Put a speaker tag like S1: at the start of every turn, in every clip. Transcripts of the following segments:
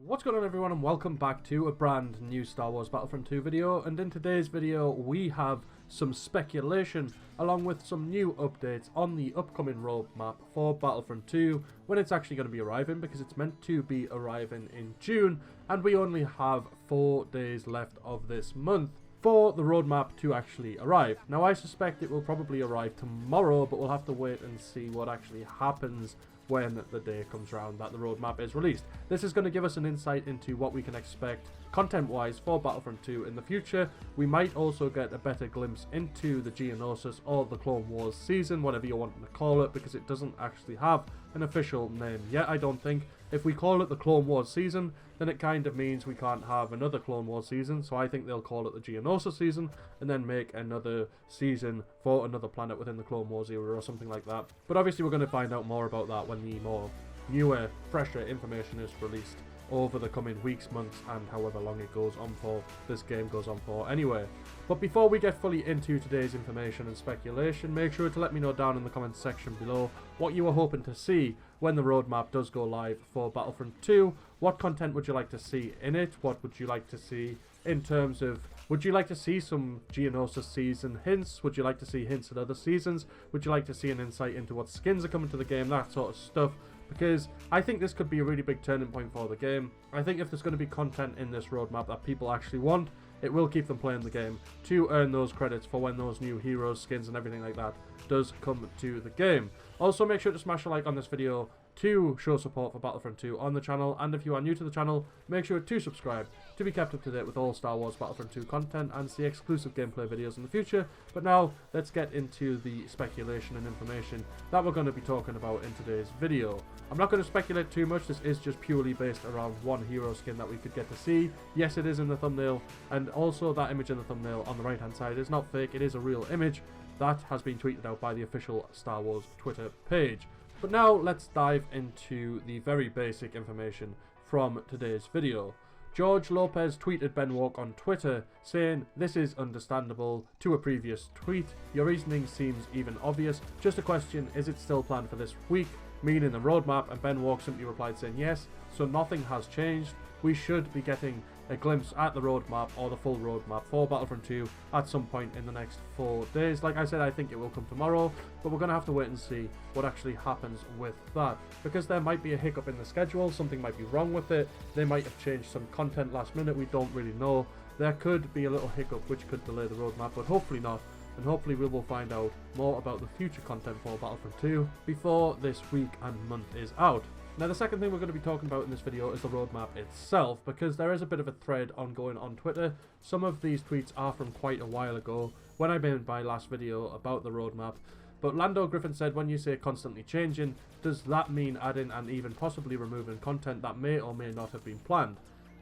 S1: What's going on, everyone, and welcome back to a brand new Star Wars Battlefront 2 video. And in today's video we have some speculation along with some new updates on the upcoming roadmap for Battlefront 2, when it's actually going to be arriving, because it's meant to be arriving in June and we only have 4 days left of this month for the roadmap to actually arrive. Now I suspect it will probably arrive tomorrow, but we'll have to wait and see what actually happens when the day comes around that the roadmap is released. This is going to give us an insight into what we can expect content-wise for Battlefront 2 in the future. We might also get a better glimpse into the Geonosis or the Clone Wars season, whatever you want to call it, because it doesn't actually have an official name yet, I don't think. If we call it the Clone Wars season, then it kind of means we can't have another Clone Wars season, so I think they'll call it the Geonosis season and then make another season for another planet within the Clone Wars era or something like that. But obviously we're going to find out more about that when the more newer, fresher information is released over the coming weeks, months, and however long it goes on for, this game goes on for anyway. But before we get fully into today's information and speculation, make sure to let me know down in the comments section below what you are hoping to see when the roadmap does go live for Battlefront 2. What content would you like to see in it? What would you like to see in terms of, would you like to see some Geonosis season hints? Would you like to see hints at other seasons? Would you like to see an insight into what skins are coming to the game? That sort of stuff. Because I think this could be a really big turning point for the game. I think if there's going to be content in this roadmap that people actually want, it will keep them playing the game to earn those credits for when those new heroes, skins and everything like that does come to the game. Also, make sure to smash a like on this video to show support for Battlefront 2 on the channel, and if you are new to the channel, make sure to subscribe to be kept up to date with all Star Wars Battlefront 2 content and see exclusive gameplay videos in the future. But now, let's get into the speculation and information that we're going to be talking about in today's video. I'm not going to speculate too much, this is just purely based around one hero skin that we could get to see. Yes, it is in the thumbnail, and also that image in the thumbnail on the right hand side is not fake, it is a real image that has been tweeted out by the official Star Wars Twitter page. But now let's dive into the very basic information from today's video. George Lopez tweeted Ben Walk on Twitter saying, "This is understandable," to a previous tweet. "Your reasoning seems even obvious. Just a question, is it still planned for this week?" Meaning the roadmap, and Ben Walk simply replied saying yes, so nothing has changed. We should be getting a glimpse at the roadmap or the full roadmap for Battlefront 2 at some point in the next 4 days. Like I said, I think it will come tomorrow, but we're going to have to wait and see what actually happens with that, because there might be a hiccup in the schedule, something might be wrong with it, they might have changed some content last minute, we don't really know. There could be a little hiccup which could delay the roadmap, but hopefully not, and hopefully we will find out more about the future content for Battlefront 2 before this week and month is out. Now, the second thing we're going to be talking about in this video is the roadmap itself, because there is a bit of a thread ongoing on Twitter. Some of these tweets are from quite a while ago, when I made my last video about the roadmap. But Lando Griffin said, "When you say constantly changing, does that mean adding and even possibly removing content that may or may not have been planned?"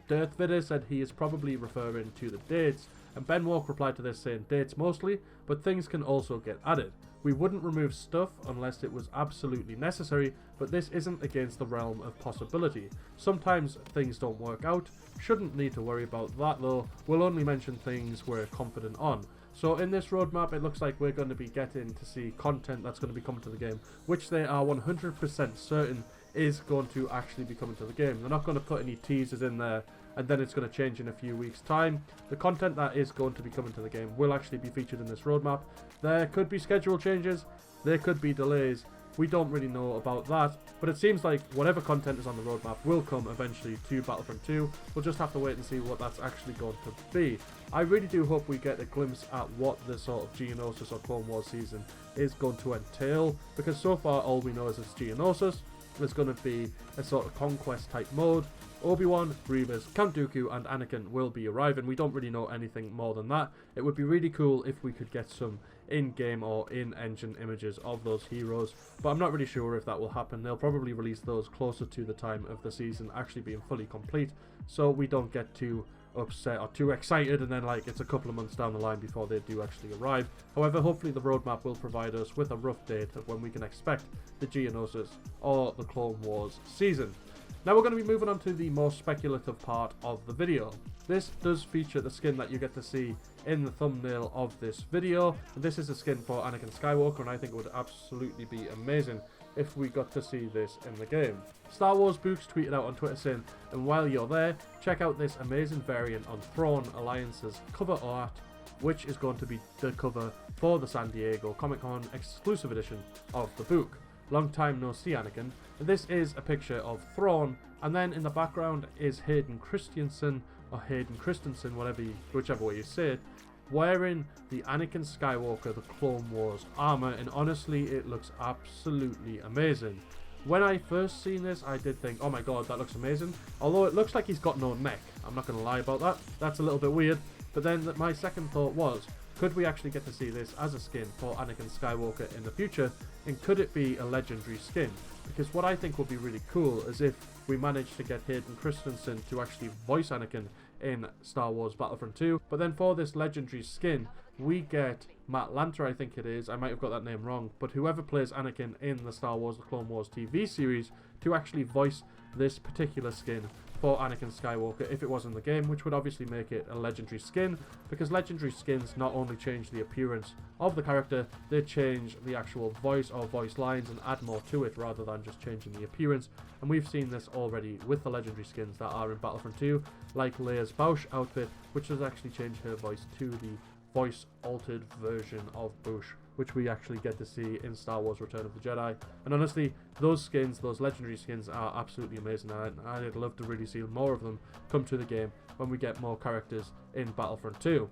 S1: Dirth Vidder said he is probably referring to the dates, and Ben Walk replied to this saying, "Dates mostly, but things can also get added. We wouldn't remove stuff unless it was absolutely necessary, but this isn't against the realm of possibility. Sometimes things don't work out. Shouldn't need to worry about that though. We'll only mention things we're confident on." So in this roadmap, it looks like we're going to be getting to see content that's going to be coming to the game, which they are 100% certain is going to actually be coming to the game. They're not going to put any teasers in there and then it's going to change in a few weeks' time. The content that is going to be coming to the game will actually be featured in this roadmap. There could be schedule changes, there could be delays, we don't really know about that, but it seems like whatever content is on the roadmap will come eventually to Battlefront 2. We'll just have to wait and see what that's actually going to be. I really do hope we get a glimpse at what the sort of Geonosis or Clone Wars season is going to entail, because so far all we know is it's Geonosis. There's going to be a sort of conquest type mode. Obi-Wan, Grievous, Count Dooku and Anakin will be arriving. We don't really know anything more than that. It would be really cool if we could get some in-game or in-engine images of those heroes, but I'm not really sure if that will happen. They'll probably release those closer to the time of the season actually being fully complete, so we don't get too upset or too excited and then like it's a couple of months down the line before they do actually arrive. However, hopefully the roadmap will provide us with a rough date of when we can expect the Geonosis or the Clone Wars season. Now we're going to be moving on to the more speculative part of the video. This does feature the skin that you get to see in the thumbnail of this video. This is a skin for Anakin Skywalker, and I think it would absolutely be amazing if we got to see this in the game. Star Wars Books tweeted out on Twitter saying, and while you're there, check out this amazing variant on Thrawn Alliance's cover art, which is going to be the cover for the San Diego Comic-Con exclusive edition of the book. Long time no see, Anakin. This is a picture of Thrawn, and then in the background is Hayden Christensen, or Hayden Christensen, whichever way you say it, wearing the Anakin Skywalker The Clone Wars armor, and honestly it looks absolutely amazing. When I first seen this, I did think, oh my god, that looks amazing, although it looks like he's got no neck. I'm not going to lie about that, that's a little bit weird. But then my second thought was, could we actually get to see this as a skin for Anakin Skywalker in the future, and could it be a legendary skin? Because what I think would be really cool is if we managed to get Hayden Christensen to actually voice Anakin in Star Wars Battlefront 2, but then for this legendary skin, we get Matt Lanter, I think it is, I might have got that name wrong, but whoever plays Anakin in the Star Wars The Clone Wars TV series to actually voice this particular skin for Anakin Skywalker if it was in the game, which would obviously make it a legendary skin, because legendary skins not only change the appearance of the character, they change the actual voice or voice lines and add more to it rather than just changing the appearance. And we've seen this already with the legendary skins that are in Battlefront 2, like Leia's Boushh outfit, which has actually changed her voice to the voice altered version of Boushh, which we actually get to see in Star Wars Return of the Jedi. And honestly, those skins, those legendary skins, are absolutely amazing, and I'd love to really see more of them come to the game when we get more characters in Battlefront 2.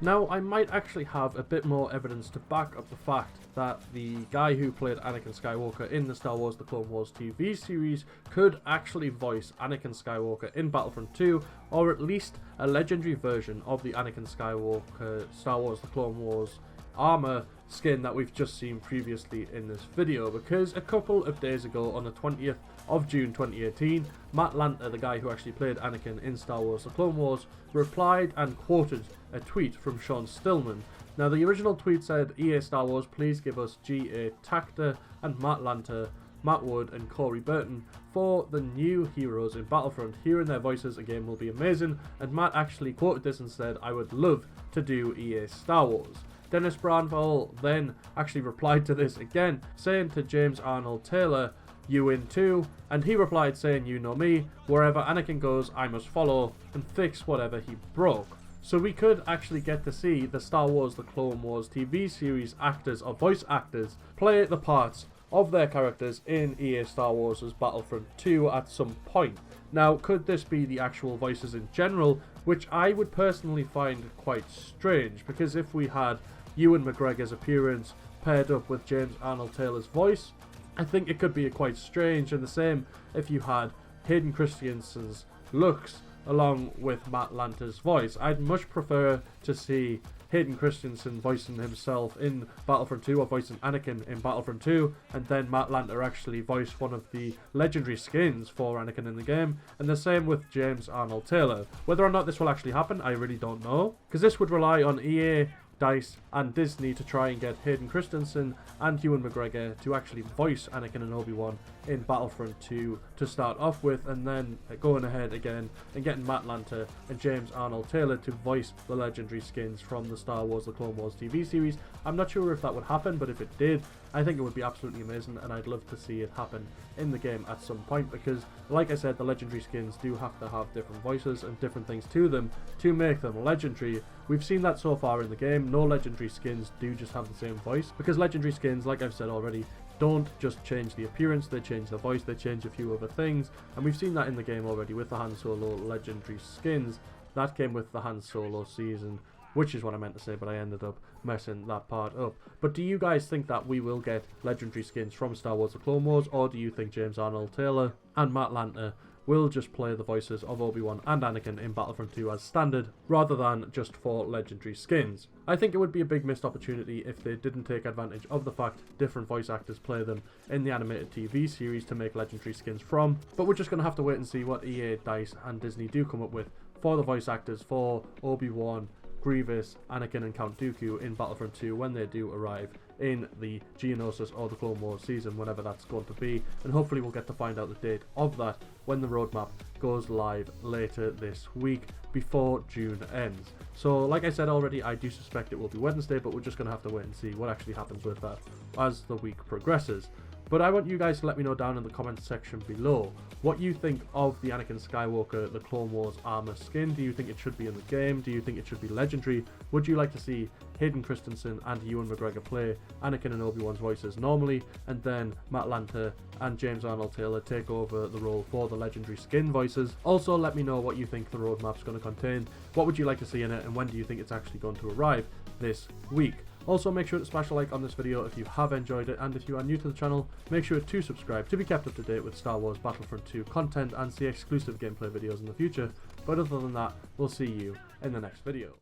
S1: Now, I might actually have a bit more evidence to back up the fact that the guy who played Anakin Skywalker in the Star Wars The Clone Wars TV series could actually voice Anakin Skywalker in Battlefront 2, or at least a legendary version of the Anakin Skywalker Star Wars The Clone Wars armor skin that we've just seen previously in this video, because a couple of days ago on the 20th of June 2018, Matt Lanter, the guy who actually played Anakin in Star Wars The Clone Wars, replied and quoted a tweet from Sean Stillman. Now, the original tweet said, EA Star Wars, please give us G.A. Tactor and Matt Lanter, Matt Wood and Corey Burton for the new heroes in Battlefront. Hearing their voices again will be amazing, and Matt actually quoted this and said, I would love to do EA Star Wars. Dennis Branville then actually replied to this again, saying to James Arnold Taylor, you in too, and he replied saying, you know me, wherever Anakin goes I must follow and fix whatever he broke. So we could actually get to see the Star Wars The Clone Wars TV series actors or voice actors play the parts of their characters in EA Star Wars' Battlefront 2 at some point. Now, could this be the actual voices in general, which I would personally find quite strange, because if we had Ewan McGregor's appearance paired up with James Arnold Taylor's voice, I think it could be quite strange, and the same if you had Hayden Christensen's looks along with Matt Lanter's voice. I'd much prefer to see Hayden Christensen voicing himself in Battlefront 2 or voicing Anakin in Battlefront 2, and then Matt Lanter actually voice one of the legendary skins for Anakin in the game, and the same with James Arnold Taylor. Whether or not this will actually happen, I really don't know, because this would rely on EA, DICE and Disney to try and get Hayden Christensen and Ewan McGregor to actually voice Anakin and Obi-Wan in Battlefront 2 to start off with, and then going ahead again and getting Matt Lanter and James Arnold Taylor to voice the legendary skins from the Star Wars The Clone Wars TV series. I'm not sure if that would happen, but if it did, I think it would be absolutely amazing, and I'd love to see it happen in the game at some point, because like I said, the legendary skins do have to have different voices and different things to them to make them legendary. We've seen that so far in the game. No legendary skins do just have the same voice, because legendary skins, like I've said already, don't just change the appearance, they change the voice, they change a few other things, and we've seen that in the game already with the Han Solo legendary skins. That came with the Han Solo season, which is what I meant to say, but I ended up messing that part up. But do you guys think that we will get legendary skins from Star Wars The Clone Wars, or do you think James Arnold Taylor and Matt Lanter will just play the voices of Obi-Wan and Anakin in Battlefront 2 as standard, rather than just for legendary skins? I think it would be a big missed opportunity if they didn't take advantage of the fact different voice actors play them in the animated TV series to make legendary skins from, but we're just going to have to wait and see what EA, DICE and Disney do come up with for the voice actors for Obi-Wan, Grievous, Anakin and Count Dooku in Battlefront 2 when they do arrive in the Geonosis or the Clone Wars season, whenever that's going to be, and hopefully we'll get to find out the date of that when the roadmap goes live later this week before June ends. So like I said already, I do suspect it will be Wednesday, but we're just going to have to wait and see what actually happens with that as the week progresses. But I want you guys to let me know down in the comments section below what you think of the Anakin Skywalker, the Clone Wars armor skin. Do you think it should be in the game? Do you think it should be legendary? Would you like to see Hayden Christensen and Ewan McGregor play Anakin and Obi-Wan's voices normally, and then Matt Lanter and James Arnold Taylor take over the role for the legendary skin voices? Also, let me know what you think the roadmap's going to contain. What would you like to see in it, and when do you think it's actually going to arrive this week? Also, make sure to smash a like on this video if you have enjoyed it, and if you are new to the channel, make sure to subscribe to be kept up to date with Star Wars Battlefront 2 content and see exclusive gameplay videos in the future. But other than that, we'll see you in the next video.